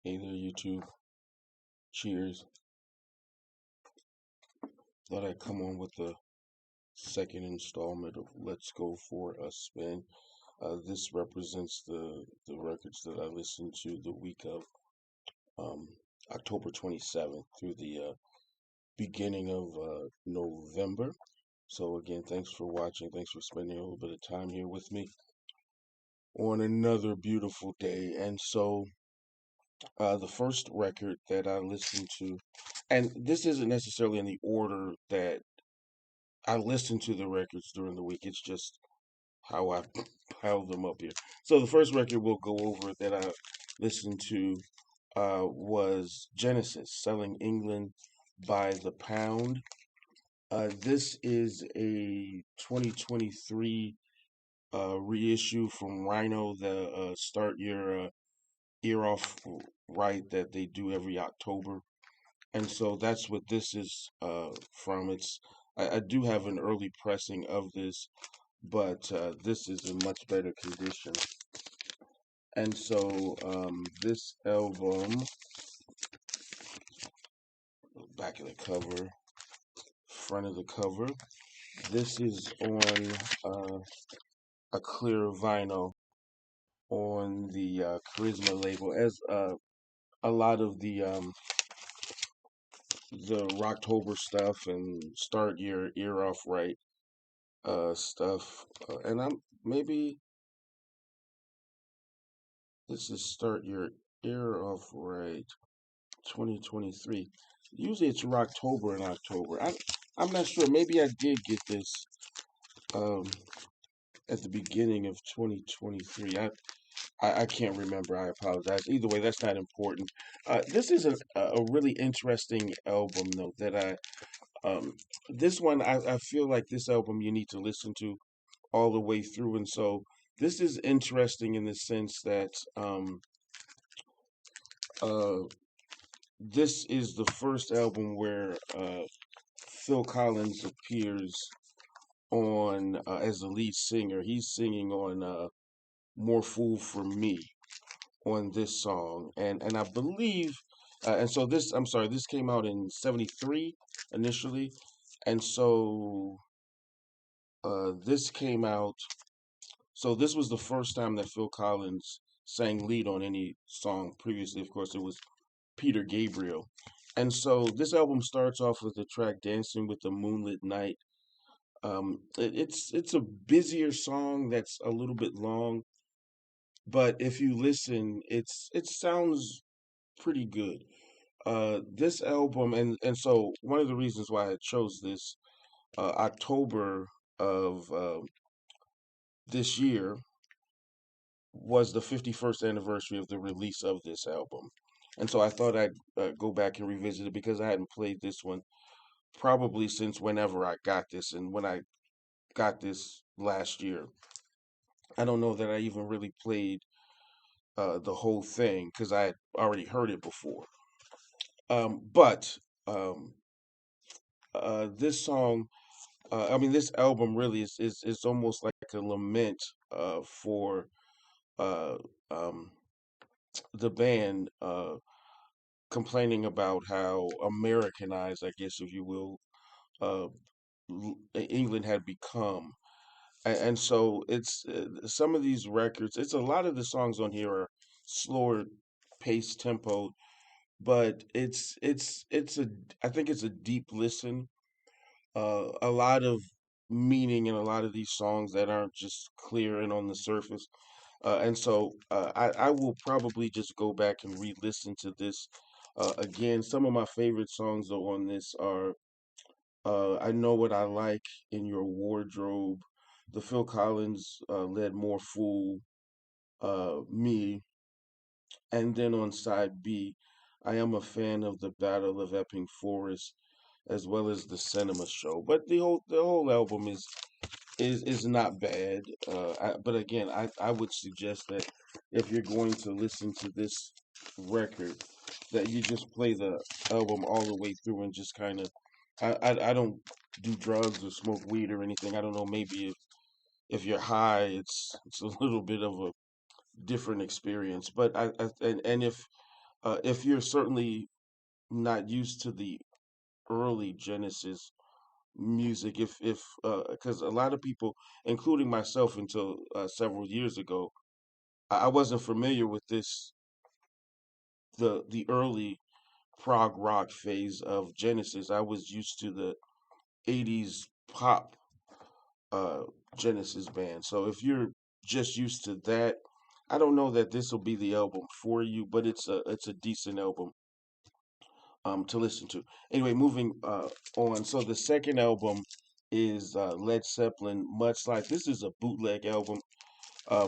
Hey there, YouTube. Cheers. Thought I'd come on with the second installment of Let's Go for a Spin. This represents the records that I listened to the week of um, October 27th through the beginning of November. So, again, thanks for watching. Thanks for spending a little bit of time here with me on another beautiful day. And so, the first record that I listened to, and this isn't necessarily in the order that I listen to the records during the week. It's just how I pile them up here. So the first record we'll go over that I listened to was Genesis, Selling England by the Pound. This is a 2023 reissue from Rhino, the Start Your Ear Off Right that they do every October. And so that's what this is from. I do have an early pressing of this, but this is in much better condition. And so this album, back of the cover, front of the cover, this is on a clear vinyl on the Charisma label, as a lot of the Rocktober stuff and Start Your Ear Off Right stuff. And I'm maybe this is Start Your Ear Off Right 2023. Usually it's Rocktober and October. I'm not sure. Maybe I did get this um, at the beginning of 2023. I can't remember. I apologize. Either way, that's not important. This is a really interesting album, though, that this one, I feel like this album you need to listen to all the way through. And so this is interesting in the sense that uh, this is the first album where Phil Collins appears on as the lead singer. He's singing on "More Fool for Me" on this song, and I believe, and so this, I'm sorry, this came out in '73 initially, and so this came out. So this was the first time that Phil Collins sang lead on any song. Previously, of course, it was Peter Gabriel. And so this album starts off with the track "Dancing with the Moonlit Night." It's a busier song that's a little bit long, but if you listen, it sounds pretty good. This album, and so one of the reasons why I chose this October of this year was the 51st anniversary of the release of this album. And so I thought I'd go back and revisit it because I hadn't played this one probably since whenever I got this. And when I got this last year, I don't know that I even really played the whole thing because I had already heard it before. But this song, I mean, this album really is almost like a lament for uh, um, the band. Complaining about how Americanized, I guess, if you will, uh, England had become. And so it's some of these records, it's a lot of the songs on here are slower pace tempo, but it's a, I think it's a deep listen, a lot of meaning in a lot of these songs that aren't just clear and on the surface. And so I will probably just go back and re-listen to this again. Some of my favorite songs though on this are "I Know What I Like in Your Wardrobe," the Phil Collins led "More Fool Me," and then on side B, I am a fan of the Battle of Epping Forest as well as the Cinema Show. But the whole album is not bad. But again, I would suggest that if you're going to listen to this record, that you just play the album all the way through and just kind of. I don't do drugs or smoke weed or anything. I don't know. Maybe if you're high, it's a little bit of a different experience. But and if If you're certainly not used to the early Genesis music, if because a lot of people, including myself, until several years ago, I wasn't familiar with the early prog rock phase of Genesis. I was used to the '80s pop uh, Genesis band. So if you're just used to that, I don't know that this will be the album for you, but it's a decent album to listen to. Anyway, moving on. So the second album is Led Zeppelin Mudslide. This is a bootleg album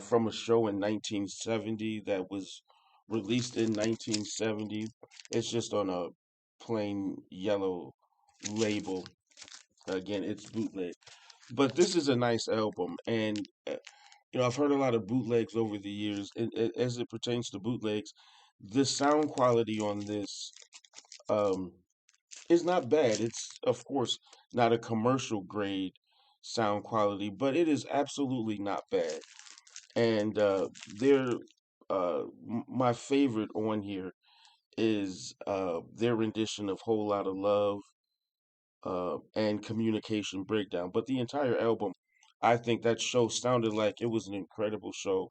from a show in 1970 that was released in 1970. It's just on a plain yellow label. Again, it's bootleg. But this is a nice album, and I've heard a lot of bootlegs over the years. As it pertains to bootlegs, the sound quality on this um, is not bad. It's of course not a commercial grade sound quality, but it is absolutely not bad. And they're my favorite on here is their rendition of "Whole Lot of Love" and "Communication Breakdown." But the entire album, I think that show sounded like it was an incredible show.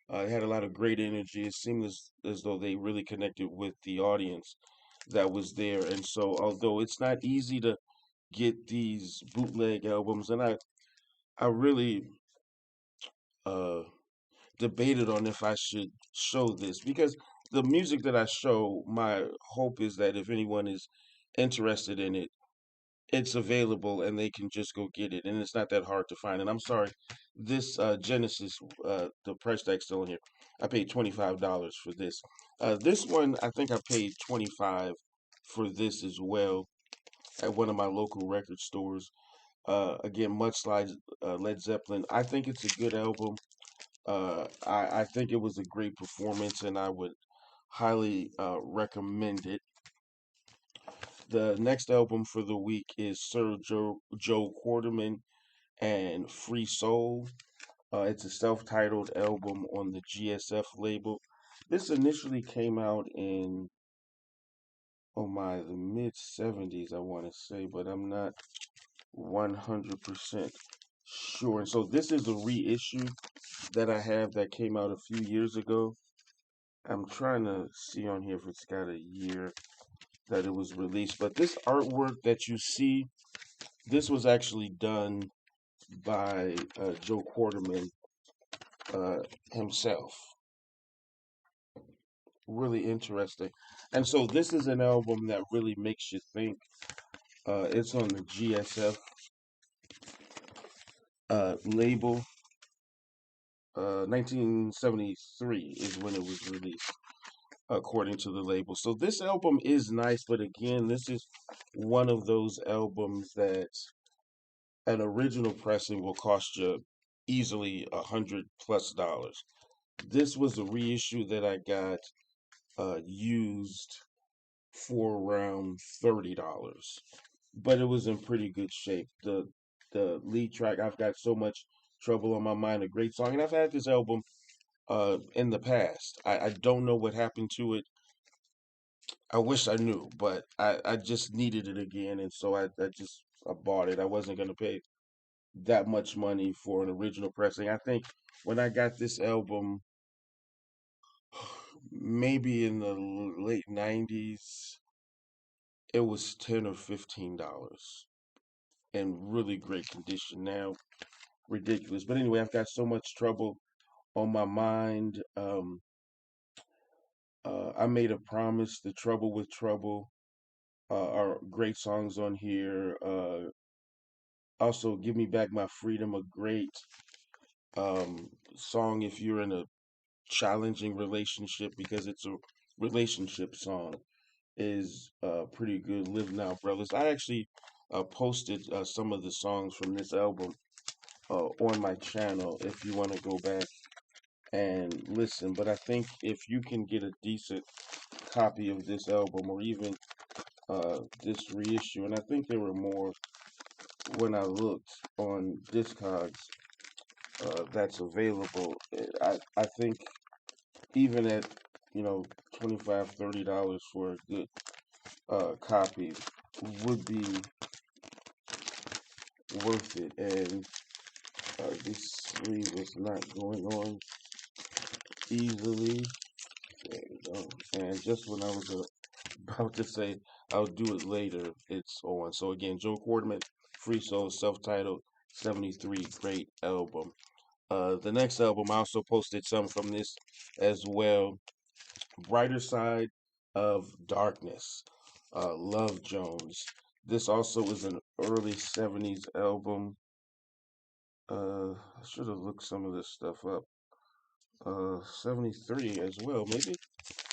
It had a lot of great energy. It seemed as though they really connected with the audience that was there. And so, although it's not easy to get these bootleg albums, and I really uh, debated on if I should show this because the music that I show, my hope is that if anyone is interested in it, it's available and they can just go get it, and it's not that hard to find. And I'm sorry, this Genesis, the price tag's still in here. I paid $25 for this. This one, I think I paid 25 for this as well at one of my local record stores. Again, Mudslide, Led Zeppelin. I think it's a good album. I think it was a great performance, and I would highly recommend it. The next album for the week is Sir Joe Quarterman and Free Soul. It's a self-titled album on the GSF label. This initially came out in the mid 70s, I want to say, but I'm not 100% sure. And so this is a reissue that I have that came out a few years ago. I'm trying to see on here if it's got a year that it was released, but this artwork that you see, this was actually done by Joe Quarterman uh, himself. Really interesting. And so this is an album that really makes you think. It's on the GSF label. 1973 is when it was released, according to the label. So this album is nice, but again, this is one of those albums that an original pressing will cost you easily $100 plus. This was a reissue that I got used for around $30, but it was in pretty good shape. The lead track, I've got so much trouble on my mind, a great song, and I've had this album in the past. I don't know what happened to it. I wish I knew, but I just needed it again, and so I bought it. I wasn't gonna pay that much money for an original pressing. I think when I got this album, maybe in the late '90s, it was $10 or $15 in really great condition. Now, ridiculous. But anyway, I've got so much trouble on my mind. I made a promise. The Trouble with Trouble are great songs on here. Also, Give Me Back My Freedom, a great song if you're in a challenging relationship because it's a relationship song. Is pretty good. Live Now, Brothers. I actually posted some of the songs from this album on my channel if you want to go back and listen. But I think if you can get a decent copy of this album or even this reissue, and I think there were more when I looked on Discogs that's available. I think even at you know, $25, $30 for a good copy would be worth it. And this sleeve is not going on easily. There you go. And just when I was about to say I'll do it later, it's on. So again, Joe Quarterman, Free Soul, self-titled, 73, great album. The next album, I also posted some from this as well. Brighter Side of Darkness, Love Jones. This also is an early 70s album. I should have looked some of this stuff up. 73 as well, maybe.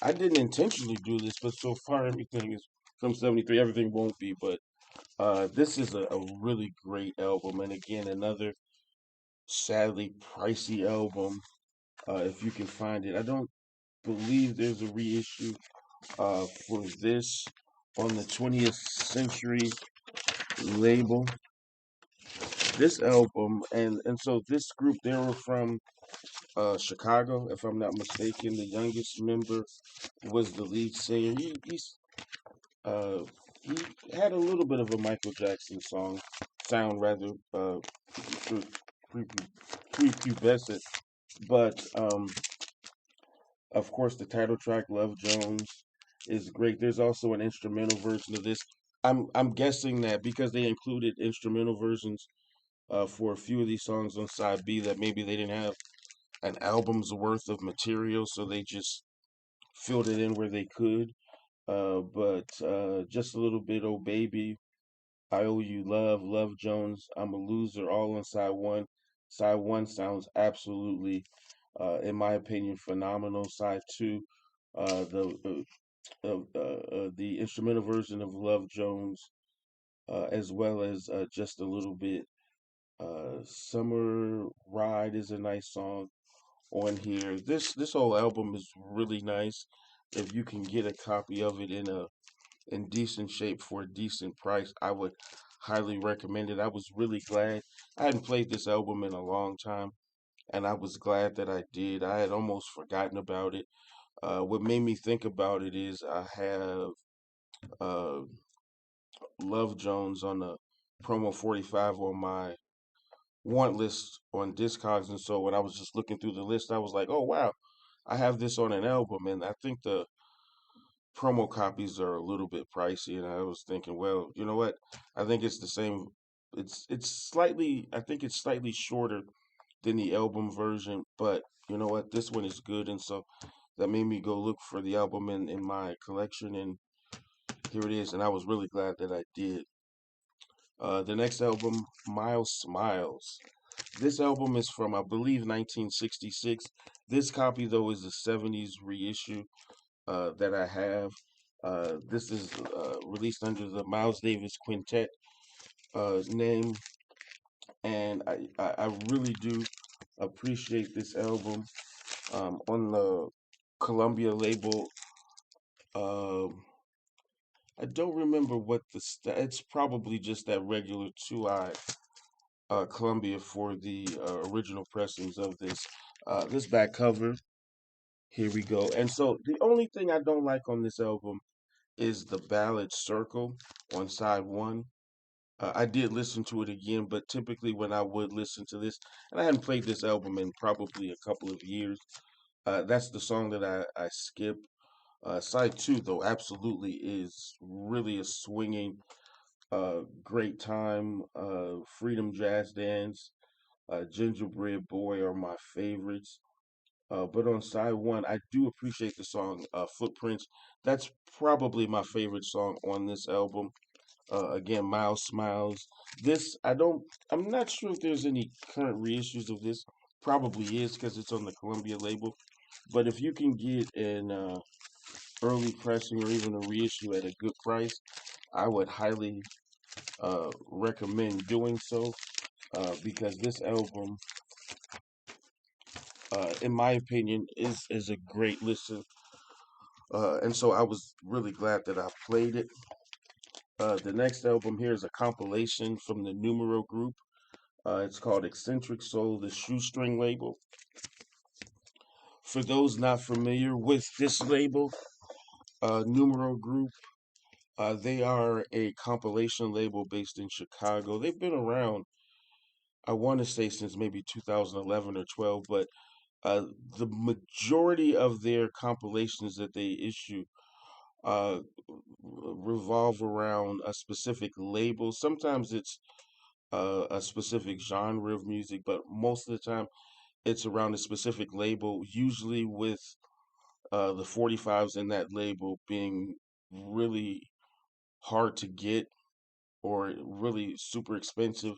I didn't intentionally do this, but so far everything is from 73. Everything won't be, but this is a really great album. And again, another sadly pricey album. If you can find it, I don't believe there's a reissue for this on the 20th Century label. This album, and so this group, they were from Chicago, if I'm not mistaken. The youngest member was the lead singer. Uh, he had a little bit of a Michael Jackson sound, rather pre- pre- prepubescent, but of course, the title track "Love Jones" is great. There's also an instrumental version of this. I'm guessing that because they included instrumental versions for a few of these songs on side B, that maybe they didn't have an album's worth of material, so they just filled it in where they could. But just a little bit, "Oh Baby," "I Owe You Love," "Love Jones," "I'm a Loser," all on side one. Side one sounds absolutely, in my opinion, phenomenal. Side two, the instrumental version of "Love Jones," as well as just a little bit. "Summer Ride" is a nice song on here. This whole album is really nice. If you can get a copy of it in decent shape for a decent price, I would highly recommend it. I was really glad. I hadn't played this album in a long time, and I was glad that I did. I had almost forgotten about it. What made me think about it is I have uh, Love Jones on the promo 45 on my want list on Discogs, and so when I was just looking through the list, I was like, "Oh wow, I have this on an album," and I think the promo copies are a little bit pricey. And I was thinking, well, you know what? I think it's the same. It's slightly. I think it's slightly shorter than the album version, but you know what? This one is good, and so that made me go look for the album in my collection, and here it is. And I was really glad that I did. The next album, Miles Smiles. This album is from, I believe, 1966. This copy, though, is a 70s reissue that I have. This is released under the Miles Davis Quintet name, and I really do appreciate this album. On the Columbia label, um, I don't remember what it's probably just that regular 2i Columbia for the original pressings of this back cover. Here we go. And so the only thing I don't like on this album is the ballad "Circle" on side one. I did listen to it again, but typically when I would listen to this, and I hadn't played this album in probably a couple of years, that's the song that I skip. Side two, though, absolutely is really a swinging, great time. Freedom Jazz Dance, Gingerbread Boy are my favorites. But on side one, I do appreciate the song Footprints. That's probably my favorite song on this album. Again, Miles Smiles. This, I'm not sure if there's any current reissues of this. Probably is because it's on the Columbia label. But if you can get an early pressing or even a reissue at a good price, I would highly recommend doing so because this album, in my opinion, is a great listen. And so I was really glad that I played it. The next album here is a compilation from the Numero Group. It's called Eccentric Soul, the Shoestring label. For those not familiar with this label, Numero Group, they are a compilation label based in Chicago. They've been around, I want to say, since maybe 2011 or 12, but uh, the majority of their compilations that they issue uh, revolve around a specific label. Sometimes it's a specific genre of music, but most of the time it's around a specific label, usually with the 45s in that label being really hard to get or really super expensive.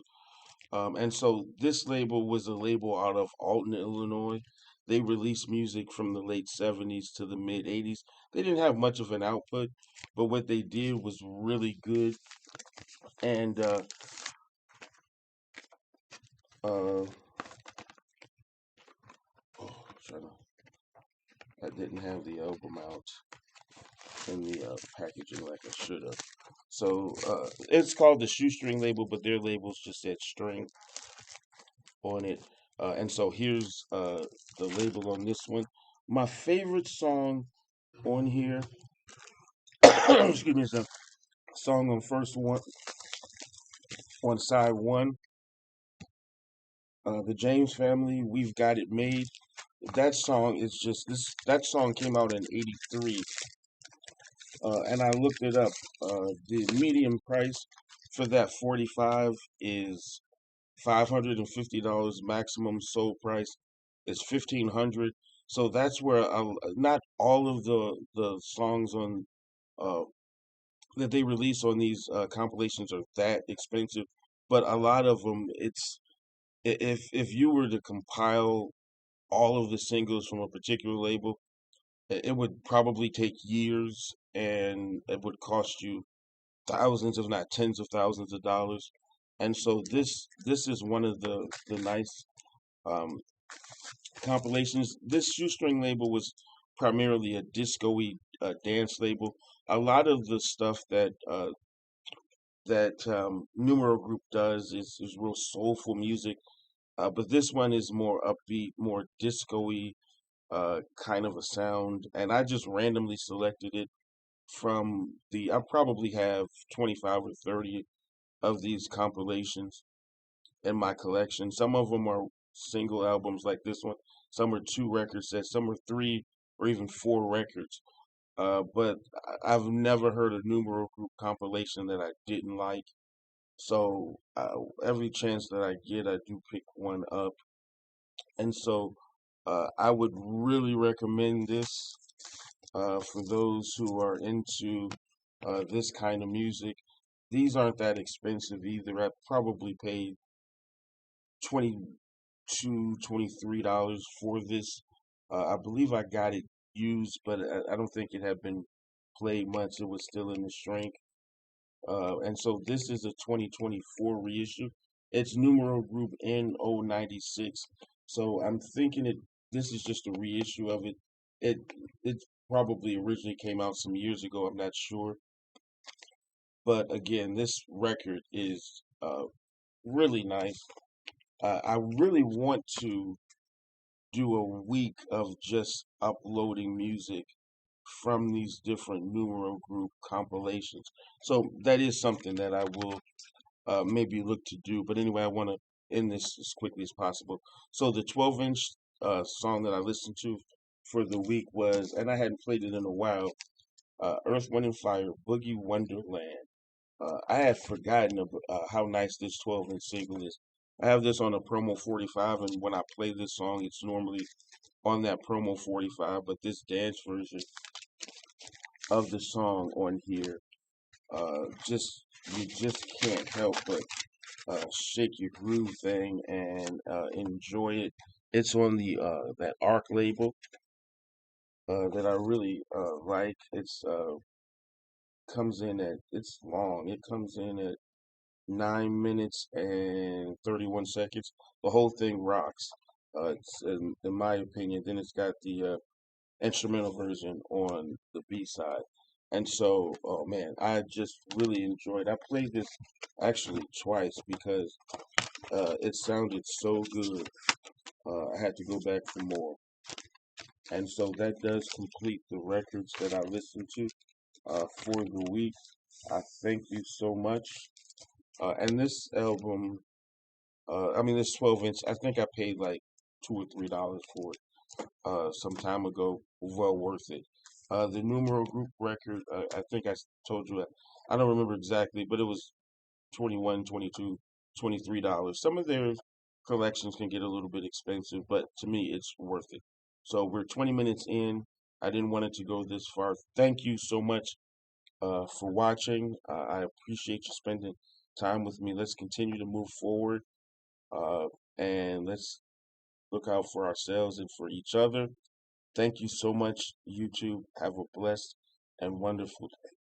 And so this label was a label out of Alton, Illinois. They released music from the late 70s to the mid 80s. They didn't have much of an output, but what they did was really good. And uh, oh, trying to, I didn't have the album out in the packaging like I should have. So it's called the Shoestring label, but their labels just said string on it. And so here's the label on this one. My favorite song on here, excuse me, is a song on first one on side one. The James Family, We've Got It Made. That song is just this. That song came out in '83, and I looked it up. The median price for that 45 is $550. Maximum sold price is 1,500. So that's where not all of the songs on uh, that they release on these compilations are that expensive, but a lot of them, if you were to compile all of the singles from a particular label, it would probably take years and it would cost you thousands, if not tens of thousands of dollars. And so this is one of the nice um, compilations. This shoestring label was primarily a disco-y dance label. A lot of the stuff that Numero Group does is real soulful music, but this one is more upbeat, more disco-y kind of a sound. And I just randomly selected it from I probably have 25 or 30 of these compilations in my collection. Some of them are single albums like this one. Some are two record sets. Some are three or even four records. But I've never heard a Numero Group compilation that I didn't like. So every chance that I get, I do pick one up. And so I would really recommend this for those who are into this kind of music. These aren't that expensive either. I probably paid 22, $23 for this. I believe I got it used, but I don't think it had been played much. It was still in the shrink. And so this is a 2024 reissue. It's Numero Group N096. So I'm thinking this is just a reissue of it. It it probably originally came out some years ago. I'm not sure. But again, this record is really nice. I really want to do a week of just uploading music from these different Numero Group compilations. So that is something that I will maybe look to do. But anyway, I want to end this as quickly as possible. So the 12-inch song that I listened to for the week was, and I hadn't played it in a while, Earth, Wind, and Fire, Boogie Wonderland. I had forgotten how nice this 12-inch single is. I have this on a promo 45, and when I play this song, it's normally on that promo 45, but this dance version of the song on here, just you just can't help but shake your groove thing and enjoy it. It's on the that Arc label that I really like. It's long. It comes in at 9 minutes and 31 seconds. The whole thing rocks. It's in my opinion. Then it's got the instrumental version on the B side. And so, oh man, I just really enjoyed. I played this actually twice because it sounded so good. I had to go back for more. And so that does complete the records that I listened to for the week. I thank you so much. And this album, I mean, this 12 inch, I think I paid like $2 or $3 for it some time ago. Well worth it. The Numero Group record, I think told you, I don't remember exactly, but it was 21, 22, $23. Some of their collections can get a little bit expensive, but to me, it's worth it. So we're 20 minutes in. I didn't want it to go this far. Thank you so much for watching. I appreciate you spending time with me. Let's continue to move forward uh, and let's look out for ourselves and for each other. Thank you so much, YouTube. Have a blessed and wonderful day.